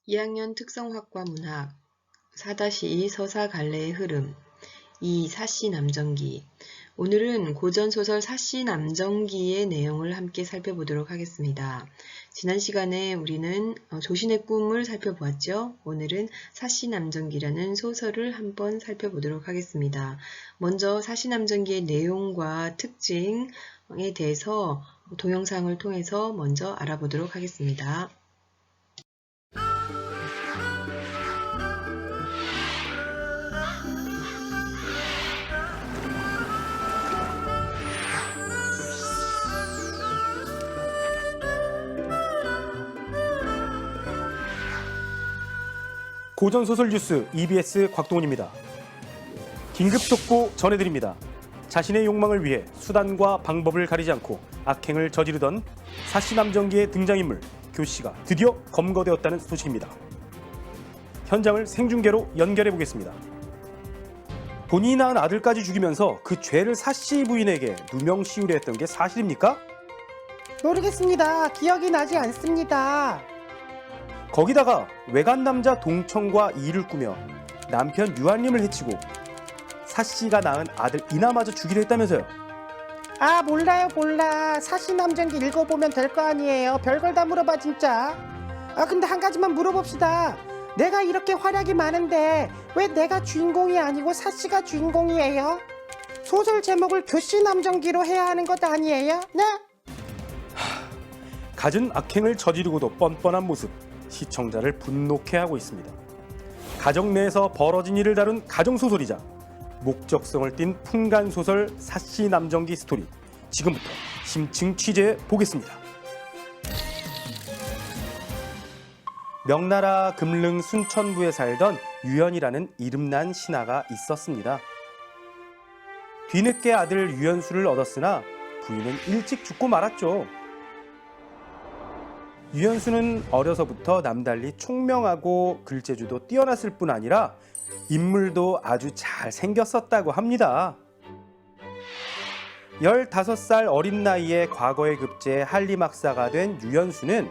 2학년 특성화과 문학 4-2 서사갈래의 흐름 2. 사씨 남정기. 오늘은 고전소설 사씨 남정기의 내용을 함께 살펴보도록 하겠습니다. 지난 시간에 우리는 조신의 꿈을 살펴보았죠. 오늘은 사씨 남정기라는 소설을 한번 살펴보도록 하겠습니다. 먼저 사씨 남정기의 내용과 특징에 대해서 동영상을 통해서 먼저 알아보도록 하겠습니다. 고전소설 뉴스 EBS 곽동훈입니다. 긴급 속보 전해드립니다. 자신의 욕망을 위해 수단과 방법을 가리지 않고 악행을 저지르던 사씨 남정기의 등장인물 교씨가 드디어 검거되었다는 소식입니다. 현장을 생중계로 연결해 보겠습니다. 본인이 낳은 아들까지 죽이면서 그 죄를 사씨 부인에게 누명 씌우려 했던 게 사실입니까? 모르겠습니다. 기억이 나지 않습니다. 거기다가 외간 남자 동청과 일을 꾸며 남편 유한림을 해치고 사씨가 낳은 아들 이나마저 죽이려 했다면서요. 아, 몰라. 사씨 남정기 읽어보면 될 거 아니에요. 별걸 다 물어봐 진짜. 근데 한 가지만 물어봅시다. 내가 이렇게 활약이 많은데 왜 내가 주인공이 아니고 사씨가 주인공이에요? 소설 제목을 교씨 남정기로 해야 하는 것 아니에요? 네? 갖은 악행을 저지르고도 뻔뻔한 모습, 시청자를 분노케 하고 있습니다. 가정 내에서 벌어진 일을 다룬 가정소설이자 목적성을 띤 풍간소설 사씨 남정기 스토리, 지금부터 심층 취재해 보겠습니다. 명나라 금릉 순천부에 살던 유연이라는 이름난 신하가 있었습니다. 뒤늦게 아들 유연수를 얻었으나 부인은 일찍 죽고 말았죠. 유연수는 어려서부터 남달리 총명하고 글재주도 뛰어났을 뿐 아니라 인물도 아주 잘 생겼었다고 합니다. 15살 어린 나이에 과거에 급제해 한림학사가 된 유연수는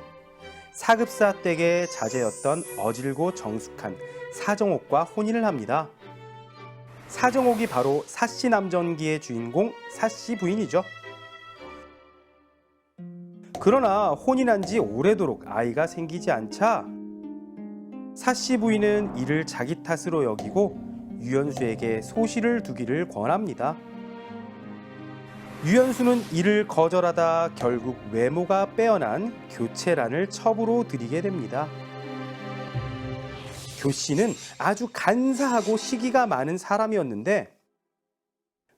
사급사 댁의 자제였던 어질고 정숙한 사정옥과 혼인을 합니다. 사정옥이 바로 사씨 남정기의 주인공 사씨 부인이죠. 그러나 혼인한 지 오래도록 아이가 생기지 않자 사씨 부인은 이를 자기 탓으로 여기고 유연수에게 소실을 두기를 권합니다. 유연수는 이를 거절하다 결국 외모가 빼어난 교체란을 첩으로 들이게 됩니다. 교씨는 아주 간사하고 시기가 많은 사람이었는데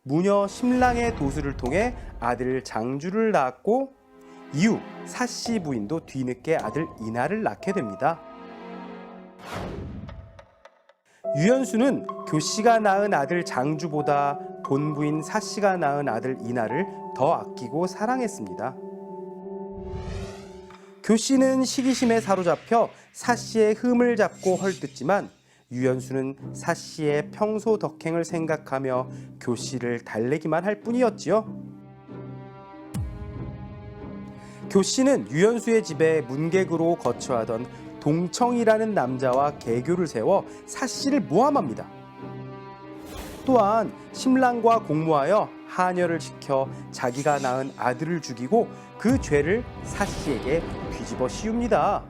무녀 심랑의 도수를 통해 아들 장주를 낳았고 이후 사씨 부인도 뒤늦게 아들 이나를 낳게 됩니다. 유연수는 교씨가 낳은 아들 장주보다 본부인 사씨가 낳은 아들 이나를 더 아끼고 사랑했습니다. 교씨는 시기심에 사로잡혀 사씨의 흠을 잡고 헐뜯지만 유연수는 사씨의 평소 덕행을 생각하며 교씨를 달래기만 할 뿐이었지요. 교씨는 유연수의 집에 문객으로 거처하던 동청이라는 남자와 계교를 세워 사씨를 모함합니다. 또한 심랑과 공모하여 하녀를 시켜 자기가 낳은 아들을 죽이고 그 죄를 사씨에게 뒤집어 씌웁니다.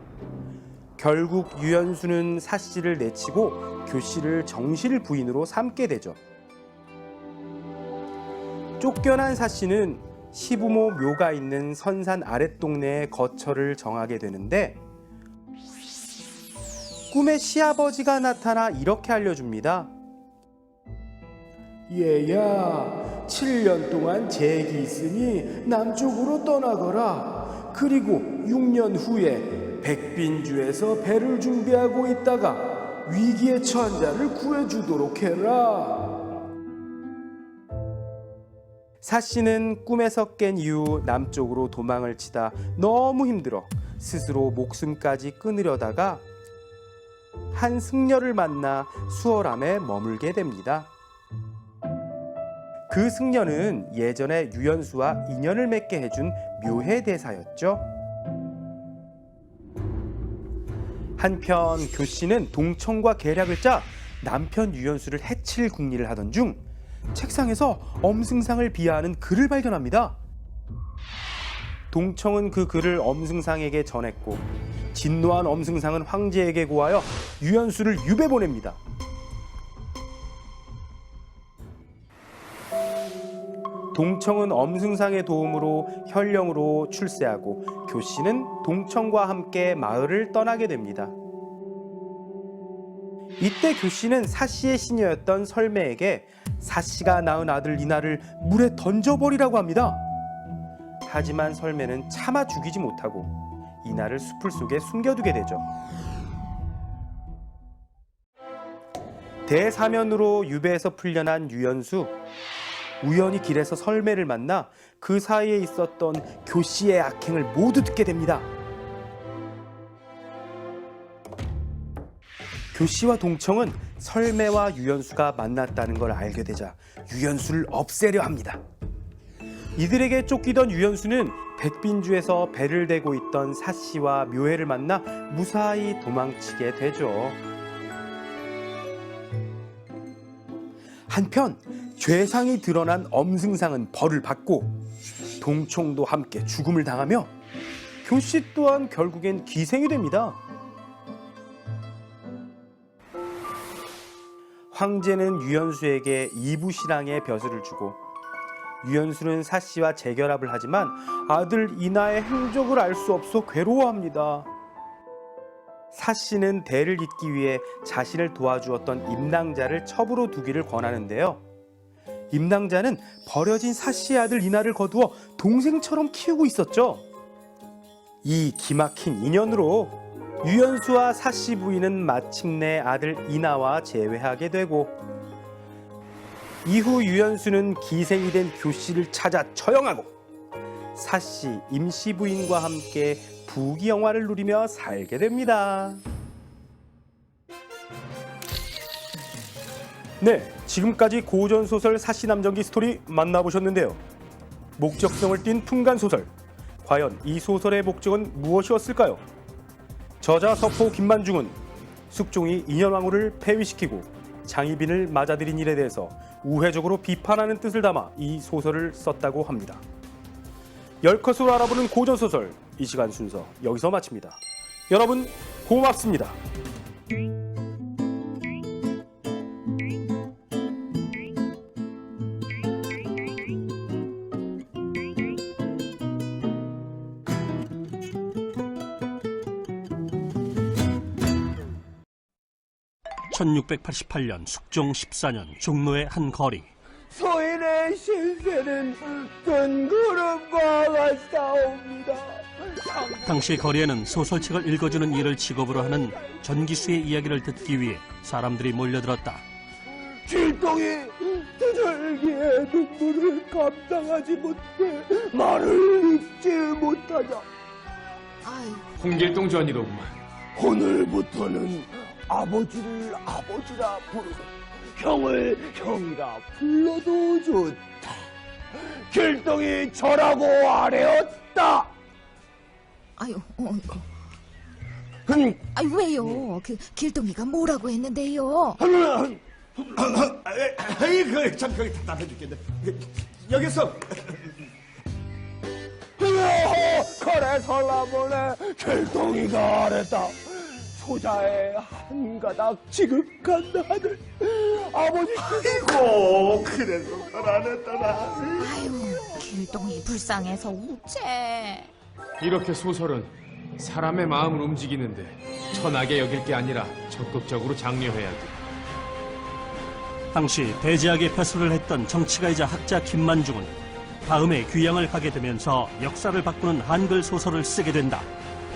결국 유연수는 사씨를 내치고 교씨를 정실 부인으로 삼게 되죠. 쫓겨난 사씨는 시부모 묘가 있는 선산 아랫동네에 거처를 정하게 되는데 꿈에 시아버지가 나타나 이렇게 알려줍니다. 얘야, 7년 동안 재기 있으니 남쪽으로 떠나거라. 그리고 6년 후에 백빈주에서 배를 준비하고 있다가 위기에 처한 자를 구해주도록 해라. 사씨는 꿈에서 깬 이후 남쪽으로 도망을 치다 너무 힘들어 스스로 목숨까지 끊으려다가 한 승려를 만나 수월함에 머물게 됩니다. 그 승려는 예전에 유연수와 인연을 맺게 해준 묘해대사였죠. 한편 교 씨는 동청과 계략을 짜 남편 유연수를 해칠 궁리를 하던 중 책상에서 엄승상을 비하하는 글을 발견합니다. 동청은 그 글을 엄승상에게 전했고 진노한 엄승상은 황제에게 고하여 유연수를 유배 보냅니다. 동청은 엄승상의 도움으로 현령으로 출세하고 교 씨는 동청과 함께 마을을 떠나게 됩니다. 이때 교 씨는 사씨의 시녀였던 설매에게 사씨가 낳은 아들 이나를 물에 던져버리라고 합니다. 하지만 설매는 차마 죽이지 못하고 이나를 수풀 속에 숨겨두게 되죠. 대사면으로 유배에서 풀려난 유연수, 우연히 길에서 설매를 만나 그 사이에 있었던 교 씨의 악행을 모두 듣게 됩니다. 교 씨와 동청은 설매와 유연수가 만났다는 걸 알게 되자 유연수를 없애려 합니다. 이들에게 쫓기던 유연수는 백빈주에서 배를 대고 있던 사씨와 묘혜를 만나 무사히 도망치게 되죠. 한편 죄상이 드러난 엄승상은 벌을 받고 동청도 함께 죽음을 당하며 교 씨 또한 결국엔 기생이 됩니다. 황제는 유연수에게 이부신앙의 벼슬을 주고 유연수는 사씨와 재결합을 하지만 아들 이나의 행적을 알 수 없어 괴로워합니다. 사씨는 대를 잇기 위해 자신을 도와주었던 임낭자를 첩으로 두기를 권하는데요. 임낭자는 버려진 사씨의 아들 이나를 거두어 동생처럼 키우고 있었죠. 이 기막힌 인연으로 유연수와 사씨 부인은 마침내 아들 이나와 재회하게 되고 이후 유연수는 기생이 된 교 씨를 찾아 처형하고 사씨, 임씨 부인과 함께 부귀영화를 누리며 살게 됩니다. 네, 지금까지 고전소설 사씨남정기 스토리 만나보셨는데요. 목적성을 띤 풍간소설, 과연 이 소설의 목적은 무엇이었을까요? 저자 서포 김만중은 숙종이 인현왕후를 폐위시키고 장희빈을 맞아들인 일에 대해서 우회적으로 비판하는 뜻을 담아 이 소설을 썼다고 합니다. 10컷으로 알아보는 고전소설, 이 시간 순서 여기서 마칩니다. 여러분 고맙습니다. 1688년 숙종 14년 종로의 한 거리. 소인의 신세는 뜬구름과 같사옵니다. 당시 거리에는 소설책을 읽어주는 일을 직업으로 하는 전기수의 이야기를 듣기 위해 사람들이 몰려들었다. 길동이 두절기의 눈물을 감당하지 못해 말을 잇지 못하자 홍길동 전이로구만. 오늘부터는 아버지를 아버지라 부르고 형을 형이라 불러도 좋다. 길동이 저라고 아뢰었다. 아유, 아유 왜요? 그 길동이가 뭐라고 했는데요? 아이 참 거기 답답해 죽겠네. 여기서 그래 설라보네. 길동이가 아랬다. 소자의 한 가닥 지극한 아들 아버지께서 그래서 살아냈다나. 아유, 길동이 불쌍해서 우째. 이렇게 소설은 사람의 마음을 움직이는데 천하게 여길 게 아니라 적극적으로 장려해야지. 당시 대제학의 벼슬을 했던 정치가이자 학자 김만중은 다음에 귀양을 가게 되면서 역사를 바꾸는 한글 소설을 쓰게 된다.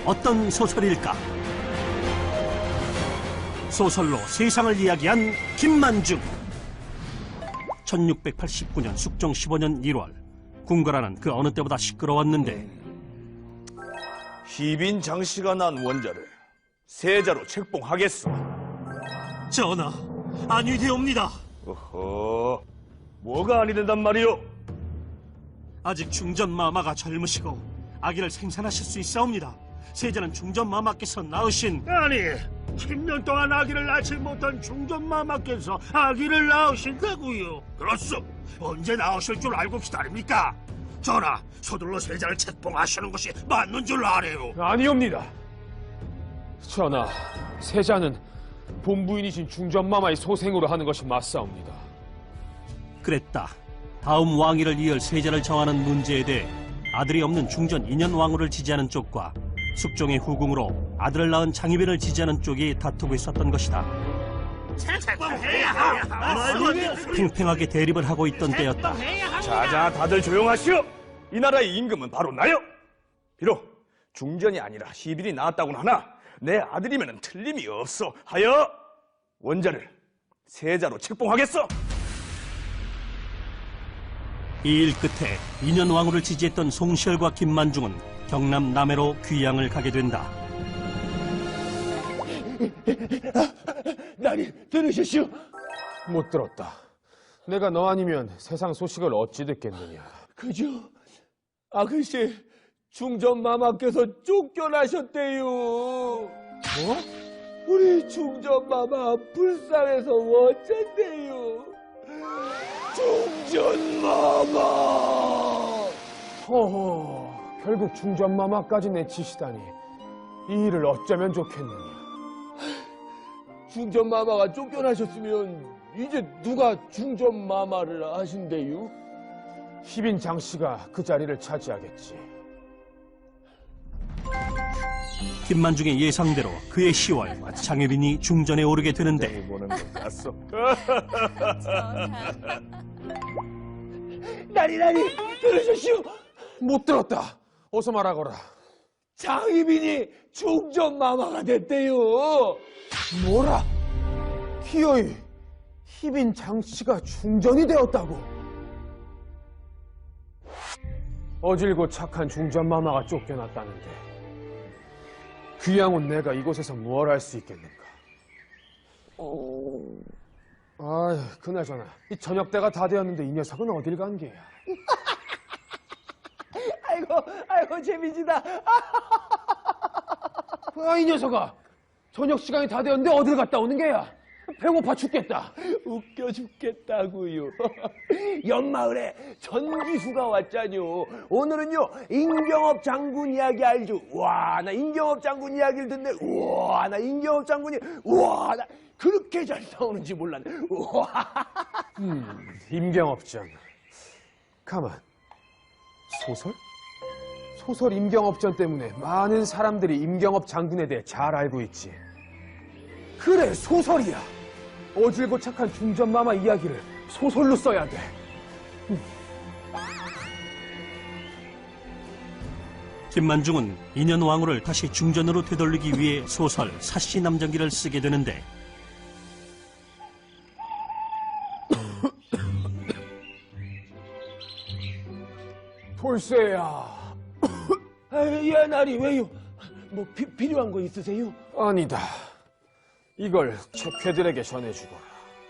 어떤 소설일까? 소설로 세상을 이야기한 김만중. 1689년 숙종 15년 1월 궁궐안은 그 어느 때보다 시끄러웠는데 희빈 장씨가 난 원자를 세자로 책봉하겠소. 전하, 안위 되옵니다. 어허, 뭐가 아니 된단 말이오? 아직 중전마마가 젊으시고 아기를 생산하실 수 있사옵니다. 세자는 중전마마께서 낳으신 아니, 10년 동안 아기를 낳지 못한 중전마마께서 아기를 낳으신다고요? 그렇소. 언제 낳으실 줄 알고 기다립니까? 전하, 서둘러 세자를 책봉하시는 것이 맞는 줄 아래요. 아니옵니다. 전하, 세자는 본부인이신 중전마마의 소생으로 하는 것이 맞사옵니다. 그랬다. 다음 왕위를 이을 세자를 정하는 문제에 대해 아들이 없는 중전 인현왕후를 지지하는 쪽과 숙종의 후궁으로 아들을 낳은 장희빈을 지지하는 쪽이 다투고 있었던 것이다. 팽팽하게 대립을 하고 있던 때였다. 자자, 다들 조용하시오. 이 나라의 임금은 바로 나요. 비록 중전이 아니라 희빈이 낳았다고는 하나 내 아들이면 틀림이 없어 하여 원자를 세자로 책봉하겠어. 이 일 끝에 인현왕후를 지지했던 송시열과 김만중은 경남 남해로 귀양을 가게 된다. 나니 들으셨시오? 못 들었다. 내가 너 아니면 세상 소식을 어찌 듣겠느냐. 그죠? 아, 글쎄, 중전마마께서 쫓겨나셨대요. 뭐? 우리 중전마마 불쌍해서 어쩐대요. 중전마마! 허허, 결국 중전마마까지 내치시다니 이 일을 어쩌면 좋겠느냐. 중전마마가 쫓겨나셨으면 이제 누가 중전마마를 하신대요? 희빈 장씨가 그 자리를 차지하겠지. 김만중의 예상대로 그해 10월 장혜빈이 중전에 오르게 되는데 보는 것 같소. 나니 들으셨시오? 못 들었다. 어서 말하거라. 장희빈이 중전마마가 됐대요. 뭐라? 기어이 희빈 장씨가 중전이 되었다고? 어질고 착한 중전마마가 쫓겨났다는데 귀양 온 내가 이곳에서 무얼 할 수 있겠는가? 아휴, 그나저나 이 저녁때가 다 되었는데 이 녀석은 어딜 간 게야? 아이고 재미지다. 이 녀석아, 저녁 시간이 다 되었는데 어딜 갔다 오는 게야? 배고파 죽겠다. 웃겨 죽겠다고요. 연마을에 전기수가 왔자뇨. 오늘은요 임경업 장군 이야기 알죠? 와, 나 임경업 장군 이야기를 듣네. 우와, 나 임경업 장군이 우와, 나 그렇게 잘 나오는지 몰랐네. 우와. 임경업전. 가만. 소설? 소설 임경업전 때문에 많은 사람들이 임경업 장군에 대해 잘 알고 있지. 그래, 소설이야. 어질고 착한 중전마마 이야기를 소설로 써야 돼. 김만중은 인현왕후를 다시 중전으로 되돌리기 위해 소설 사시남정기를 쓰게 되는데 돌쇠야. 야, 나리 왜요? 뭐 필요한 거 있으세요? 아니다. 이걸 책회들에게 전해주거라.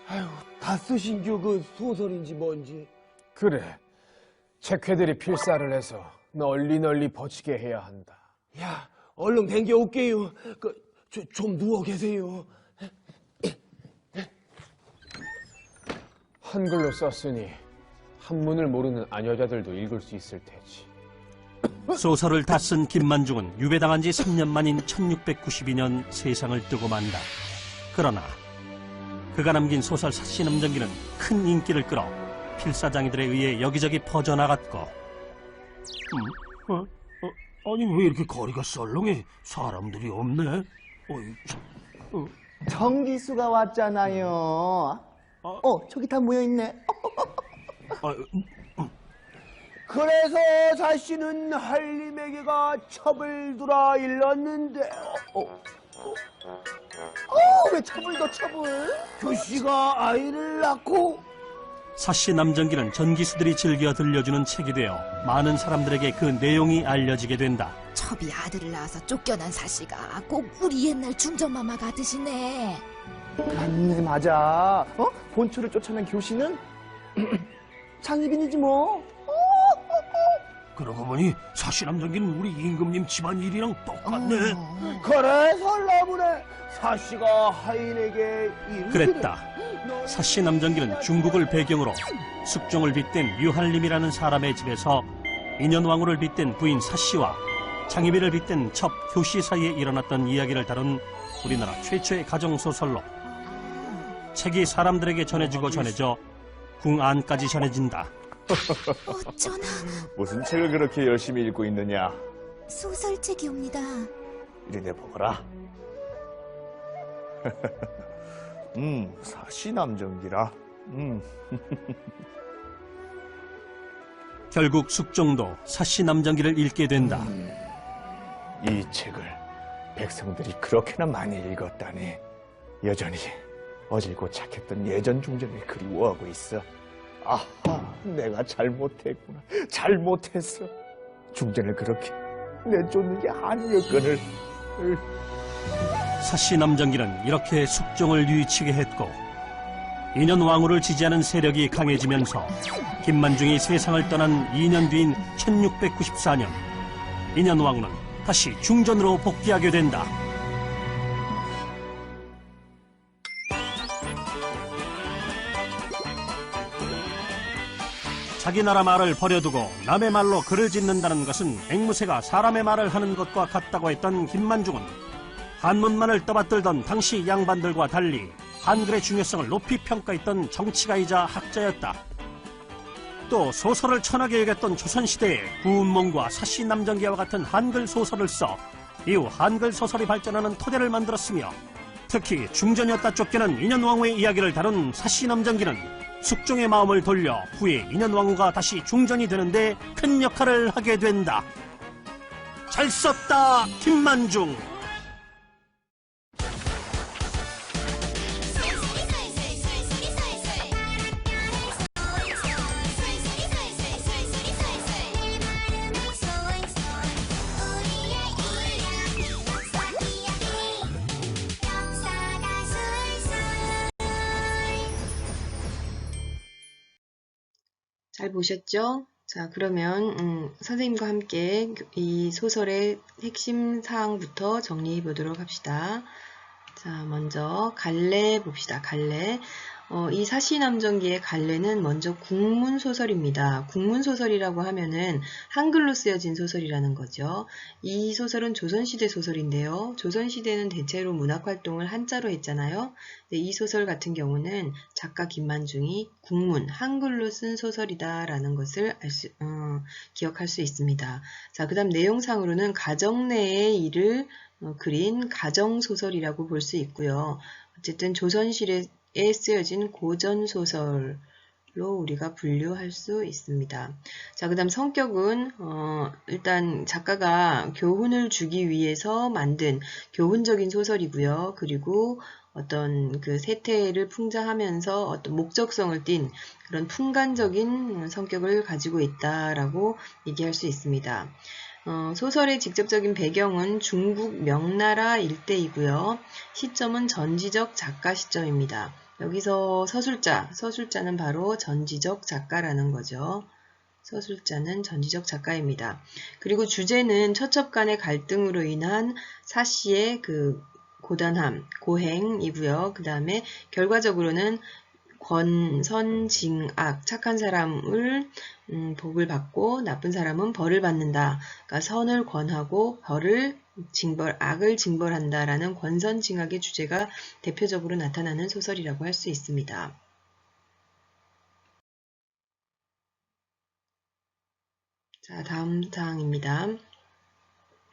아유, 다 쓰신 그 소설인지 뭔지. 그래. 책회들이 필사를 해서 널리 퍼지게 해야 한다. 야, 얼른 댕겨 올게요. 좀 누워 계세요. 한글로 썼으니 한문을 모르는 아녀자들도 읽을 수 있을 테지. 소설을 다 쓴 김만중은 유배당한 지 3년 만인 1692년 세상을 뜨고 만다. 그러나 그가 남긴 소설 사시남정기는 큰 인기를 끌어 필사장이들에 의해 여기저기 퍼져나갔고 아니 왜 이렇게 거리가 썰렁해? 사람들이 없네. 정기수가 왔잖아요. 저기 다 모여있네. 그래서 사씨는 한림에게가 첩을 두라 일렀는데 왜 첩을 더 첩을? 교씨가 아이를 낳고 사시남정기는 전기수들이 즐겨 들려주는 책이 되어 많은 사람들에게 그 내용이 알려지게 된다. 첩이 아들을 낳아서 쫓겨난 사씨가 꼭 우리 옛날 중전마마 같으시네. 맞네, 맞아. 본초를 쫓아낸 교씨는 장희빈이지 뭐. 그러고 보니 사시남정기는 우리 임금님 집안일이랑 똑같네. 그래 설나무네. 사씨가 하인에게 일을 그랬다. 사시남정기는 중국을 배경으로 숙종을 빗댄 유한림이라는 사람의 집에서 인현왕후를 빗댄 부인 사씨와 장희비를 빗댄 첩 효씨 사이에 일어났던 이야기를 다룬 우리나라 최초의 가정소설로 책이 사람들에게 전해지고 전해져 궁안까지 전해진다. 어쩌나 무슨 책을 그렇게 열심히 읽고 있느냐? 소설책이옵니다. 이리 내보거라. 사시남정기라. 결국 숙종도 사시남정기를 읽게 된다. 이 책을 백성들이 그렇게나 많이 읽었다니 여전히 어질고 착했던 예전 중전을 그리워하고 있어. 아하, 내가 잘못했구나. 잘못했어. 중전을 그렇게 내쫓는 게 아니었거늘. 사시남정기는 이렇게 숙종을 유의치게 했고 인현왕후를 지지하는 세력이 강해지면서 김만중이 세상을 떠난 2년 뒤인 1694년 인현왕후는 다시 중전으로 복귀하게 된다. 자기 나라 말을 버려두고 남의 말로 글을 짓는다는 것은 앵무새가 사람의 말을 하는 것과 같다고 했던 김만중은 한문만을 떠받들던 당시 양반들과 달리 한글의 중요성을 높이 평가했던 정치가이자 학자였다. 또 소설을 천하게 여겼던 조선시대에 구운몽과 사시남정기와 같은 한글 소설을 써 이후 한글 소설이 발전하는 토대를 만들었으며 특히 중전이었다 쫓겨난 인현왕후의 이야기를 다룬 사시남정기는 숙종의 마음을 돌려 후에 인현왕후가 다시 중전이 되는데 큰 역할을 하게 된다. 잘 썼다 김만중. 잘 보셨죠? 자, 그러면 선생님과 함께 이 소설의 핵심 사항부터 정리해 보도록 합시다. 자, 먼저 갈래 봅시다. 갈래. 이 사시남정기의 갈래는 먼저 국문소설입니다. 국문소설이라고 하면은 한글로 쓰여진 소설이라는 거죠. 이 소설은 조선시대 소설인데요. 조선시대는 대체로 문학활동을 한자로 했잖아요. 이 소설 같은 경우는 작가 김만중이 국문, 한글로 쓴 소설이다라는 것을 기억할 수 있습니다. 자, 그 다음 내용상으로는 가정 내의 일을 그린 가정소설이라고 볼 수 있고요. 어쨌든 조선시대에 쓰여진 고전소설로 우리가 분류할 수 있습니다. 자, 그 다음 성격은 일단 작가가 교훈을 주기 위해서 만든 교훈적인 소설이고요. 그리고 어떤 그 세태를 풍자하면서 어떤 목적성을 띤 그런 풍간적인 성격을 가지고 있다라고 얘기할 수 있습니다. 소설의 직접적인 배경은 중국 명나라 일대이고요. 시점은 전지적 작가 시점입니다. 여기서 서술자는 바로 전지적 작가라는 거죠. 서술자는 전지적 작가입니다. 그리고 주제는 처첩 간의 갈등으로 인한 사씨의 그 고단함, 고행이고요. 그 다음에 결과적으로는 권선징악, 착한 사람을 복을 받고 나쁜 사람은 벌을 받는다. 그러니까 선을 권하고 악을 징벌한다라는 권선징악의 주제가 대표적으로 나타나는 소설이라고 할 수 있습니다. 자, 다음 사항입니다.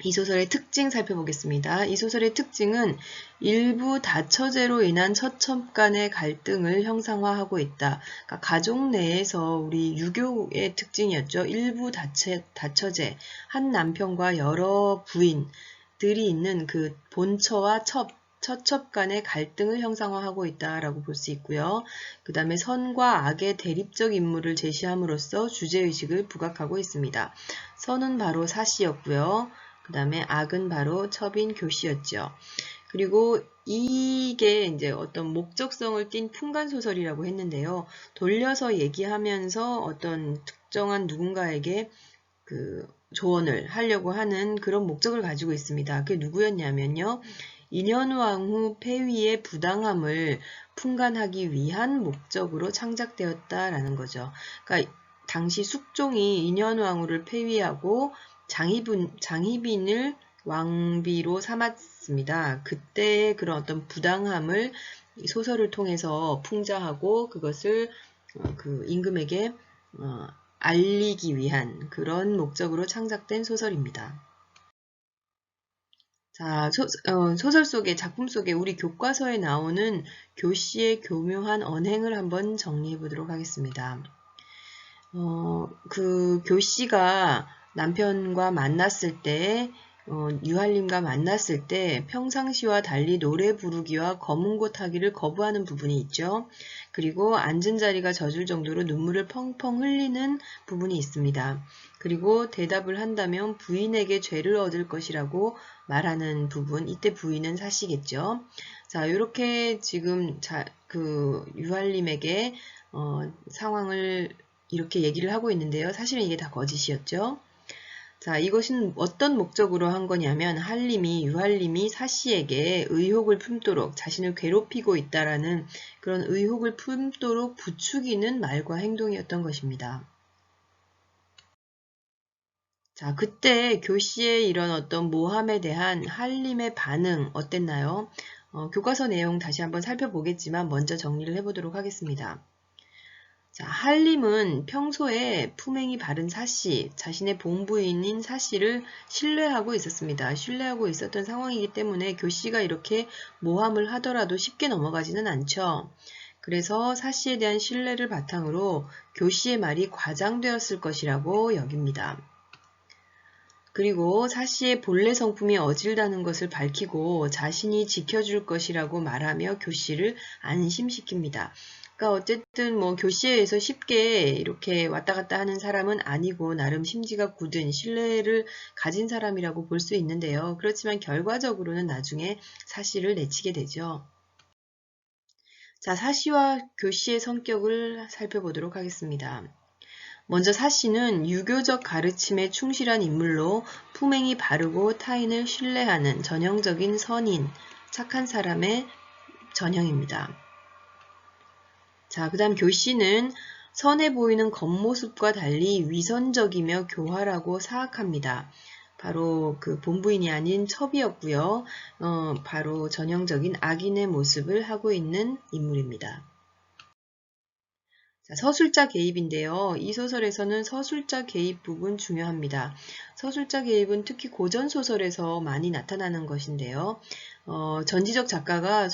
이 소설의 특징 살펴보겠습니다. 이 소설의 특징은 일부 다처제로 인한 처첩 간의 갈등을 형상화하고 있다. 그러니까 가족 내에서 우리 유교의 특징이었죠. 일부 다처제, 한 남편과 여러 부인들이 있는 그 본처와 처첩 간의 갈등을 형상화하고 있다라고 볼 수 있고요. 그 다음에 선과 악의 대립적 인물을 제시함으로써 주제의식을 부각하고 있습니다. 선은 바로 사씨였고요. 그 다음에 악은 바로 첩인 교씨였죠. 그리고 이게 이제 어떤 목적성을 띤 풍간소설이라고 했는데요. 돌려서 얘기하면서 어떤 특정한 누군가에게 조언을 하려고 하는 그런 목적을 가지고 있습니다. 그게 누구였냐면요. 인현왕후 폐위의 부당함을 풍간하기 위한 목적으로 창작되었다라는 거죠. 그러니까 당시 숙종이 인현왕후를 폐위하고 장희빈을 왕비로 삼았습니다. 그때의 그런 어떤 부당함을 소설을 통해서 풍자하고 그것을 임금에게 알리기 위한 그런 목적으로 창작된 소설입니다. 자, 소설 속에, 작품 속에 우리 교과서에 나오는 교씨의 교묘한 언행을 한번 정리해 보도록 하겠습니다. 그 교씨가 남편과 만났을 때, 유할림과 만났을 때 평상시와 달리 노래 부르기와 검은 고 타기를 거부하는 부분이 있죠. 그리고 앉은 자리가 젖을 정도로 눈물을 펑펑 흘리는 부분이 있습니다. 그리고 대답을 한다면 부인에게 죄를 얻을 것이라고 말하는 부분, 이때 부인은 사씨겠죠. 자, 이렇게 지금 유할림에게 상황을 이렇게 얘기를 하고 있는데요. 사실은 이게 다 거짓이었죠. 자, 이것은 어떤 목적으로 한 거냐면 유할림이 사씨에게 의혹을 품도록 자신을 괴롭히고 있다라는 그런 의혹을 품도록 부추기는 말과 행동이었던 것입니다. 자, 그때 교씨의 이런 어떤 모함에 대한 할림의 반응 어땠나요? 교과서 내용 다시 한번 살펴보겠지만 먼저 정리를 해보도록 하겠습니다. 자, 할림은 평소에 품행이 바른 사씨, 자신의 본부인인 사씨를 신뢰하고 있었습니다. 신뢰하고 있었던 상황이기 때문에 교씨가 이렇게 모함을 하더라도 쉽게 넘어가지는 않죠. 그래서 사씨에 대한 신뢰를 바탕으로 교씨의 말이 과장되었을 것이라고 여깁니다. 그리고 사씨의 본래 성품이 어질다는 것을 밝히고 자신이 지켜줄 것이라고 말하며 교씨를 안심시킵니다. 그러니까 어쨌든 교씨에 의해서 쉽게 이렇게 왔다 갔다 하는 사람은 아니고 나름 심지가 굳은 신뢰를 가진 사람이라고 볼 수 있는데요. 그렇지만 결과적으로는 나중에 사씨를 내치게 되죠. 자, 사씨와 교씨의 성격을 살펴보도록 하겠습니다. 먼저 사씨는 유교적 가르침에 충실한 인물로 품행이 바르고 타인을 신뢰하는 전형적인 선인, 착한 사람의 전형입니다. 자, 그 다음 교씨는 선해 보이는 겉모습과 달리 위선적이며 교활하고 사악합니다. 바로 그 본부인이 아닌 첩이었고요. 바로 전형적인 악인의 모습을 하고 있는 인물입니다. 자, 서술자 개입인데요. 이 소설에서는 서술자 개입 부분 중요합니다. 서술자 개입은 특히 고전 소설에서 많이 나타나는 것인데요. 전지적 작가가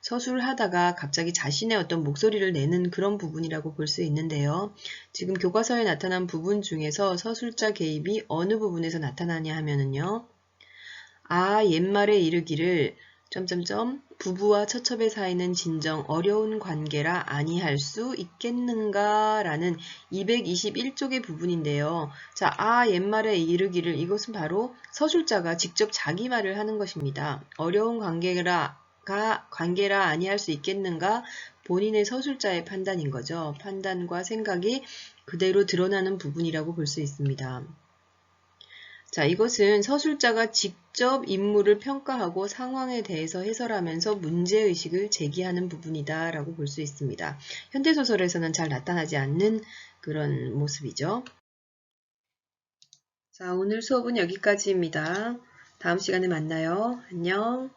서술하다가 갑자기 자신의 어떤 목소리를 내는 그런 부분이라고 볼 수 있는데요. 지금 교과서에 나타난 부분 중에서 서술자 개입이 어느 부분에서 나타나냐 하면은요. 옛말에 이르기를 부부와 처첩의 사이는 진정 어려운 관계라 아니할 수 있겠는가 라는 221쪽의 부분인데요. 자, 옛말에 이르기를, 이것은 바로 서술자가 직접 자기 말을 하는 것입니다. 어려운 관계라 아니할 수 있겠는가, 본인의 서술자의 판단인 거죠. 판단과 생각이 그대로 드러나는 부분이라고 볼 수 있습니다. 자, 이것은 서술자가 직접 인물을 평가하고 상황에 대해서 해설하면서 문제의식을 제기하는 부분이다 라고 볼 수 있습니다. 현대소설에서는 잘 나타나지 않는 그런 모습이죠. 자, 오늘 수업은 여기까지입니다. 다음 시간에 만나요. 안녕.